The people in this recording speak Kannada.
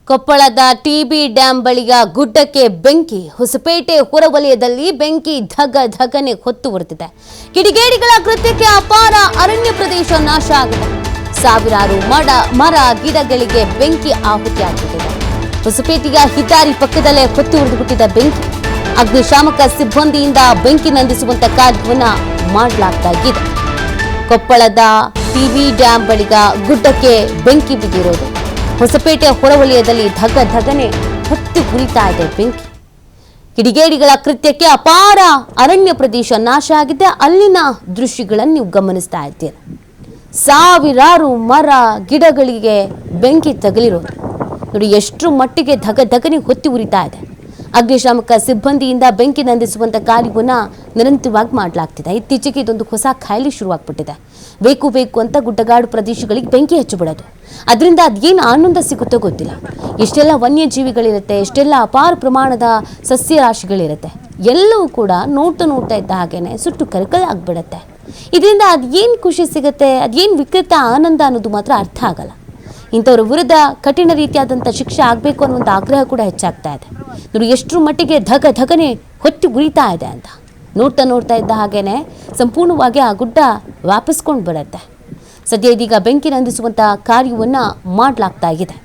ಕೊಪ್ಪಳದ ಟಿಬಿ ಡ್ಯಾಂ ಬಳಿಯ ಗುಡ್ಡಕ್ಕೆ ಬೆಂಕಿ. ಹೊಸಪೇಟೆ ಹೊರವಲಯದಲ್ಲಿ ಬೆಂಕಿ ಧಗಧಗನೆ ಹೊತ್ತು ಉರಿದಿದೆ. ಕಿಡಿಗೇಡಿಗಳ ಕೃತ್ಯಕ್ಕೆ ಅಪಾರ ಅರಣ್ಯ ಪ್ರದೇಶ ನಾಶ ಆಗಿದೆ. ಸಾವಿರಾರು ಮರ ಗಿಡಗಳಿಗೆ ಬೆಂಕಿ ಆಹುತಿಯಾಗುತ್ತಿದೆ. ಹೊಸಪೇಟೆಯ ಹಿತಾರಿ ಪಕ್ಕದಲ್ಲೇ ಹೊತ್ತು ಉರಿದುಬಿಟ್ಟಿದ್ದ ಬೆಂಕಿ. ಅಗ್ನಿಶಾಮಕ ಸಿಬ್ಬಂದಿಯಿಂದ ಬೆಂಕಿ ನಂದಿಸುವಂತ ಕಾರ್ಯವನ್ನ ಮಾಡಲಾಗ್ತಾ ಇದೆ. ಕೊಪ್ಪಳದ ಟಿಬಿ ಡ್ಯಾಂ ಬಳಿಯ ಗುಡ್ಡಕ್ಕೆ ಬೆಂಕಿ ಬಿದ್ದಿರೋದು. ಹೊಸಪೇಟೆ ಹೊರವಲಯದಲ್ಲಿ ಧಗಧಗನೆ ಹೊತ್ತು ಉರಿತಾ ಇದೆ ಬೆಂಕಿ. ಕಿಡಿಗೇಡಿಗಳ ಕೃತ್ಯಕ್ಕೆ ಅಪಾರ ಅರಣ್ಯ ಪ್ರದೇಶ ನಾಶ ಆಗಿದೆ. ಅಲ್ಲಿನ ದೃಶ್ಯಗಳನ್ನು ನೀವು ಗಮನಿಸ್ತಾ ಇದ್ದೀರಿ. ಸಾವಿರಾರು ಮರ ಗಿಡಗಳಿಗೆ ಬೆಂಕಿ ತಗುಲಿರೋದು ನೋಡಿ, ಎಷ್ಟು ಮಟ್ಟಿಗೆ ಧಗಧಗನೆ ಹೊತ್ತಿ ಉರಿತಾ ಇದೆ. ಅಗ್ನಿಶಾಮಕ ಸಿಬ್ಬಂದಿಯಿಂದ ಬೆಂಕಿ ನಂದಿಸುವಂತ ಕಾರ್ಯವನ್ನು ನಿರಂತರವಾಗಿ ಮಾಡಲಾಗ್ತಿದೆ. ಇತ್ತೀಚೆಗೆ ಇದೊಂದು ಹೊಸ ಖಾಯಿಲೆ ಶುರುವಾಗ್ಬಿಟ್ಟಿದೆ. ಬೇಕು ಅಂತ ಗುಡ್ಡಗಾಡು ಪ್ರದೇಶಗಳಿಗೆ ಬೆಂಕಿ ಹಚ್ಚಿಬಿಡೋದು. ಅದರಿಂದ ಅದೇನು ಆನಂದ ಸಿಗುತ್ತೋ ಗೊತ್ತಿಲ್ಲ. ಎಷ್ಟೆಲ್ಲ ವನ್ಯಜೀವಿಗಳಿರುತ್ತೆ, ಎಷ್ಟೆಲ್ಲ ಅಪಾರ ಪ್ರಮಾಣದ ಸಸ್ಯರಾಶಿಗಳಿರುತ್ತೆ, ಎಲ್ಲವೂ ಕೂಡ ನೋಡ್ತಾ ಇದ್ದ ಹಾಗೇನೆ ಸುಟ್ಟು ಕರಕಲಾಗ್ಬಿಡತ್ತೆ. ಇದರಿಂದ ಅದೇನು ಖುಷಿ ಸಿಗುತ್ತೆ, ಅದೇನು ವಿಕೃತ ಆನಂದ ಅನ್ನೋದು ಮಾತ್ರ ಅರ್ಥ ಆಗಲ್ಲ. ಇಂಥವ್ರ ವಿರುದ್ಧ ಕಠಿಣ ರೀತಿಯಾದಂಥ ಶಿಕ್ಷೆ ಆಗಬೇಕು ಅನ್ನುವಂಥ ಆಗ್ರಹ ಕೂಡ ಹೆಚ್ಚಾಗ್ತಾ ಇದೆ. ನೋಡಿ ಎಷ್ಟರ ಮಟ್ಟಿಗೆ ಧಗಧಗನೆ ಹೊತ್ತಿ ಉರಿತಾ ಇದೆ ಅಂತ. ನೋಡ್ತಾ ಇದ್ದ ಹಾಗೇನೆ ಸಂಪೂರ್ಣವಾಗಿ ಆ ಗುಡ್ಡ ವ್ಯಾಪಿಸ್ಕೊಂಡು ಬಿಡತ್ತೆ. ಸದ್ಯ ಇದೀಗ ಬೆಂಕಿ ನಂದಿಸುವಂಥ ಕಾರ್ಯವನ್ನು ಮಾಡಲಾಗ್ತಾ ಇದೆ.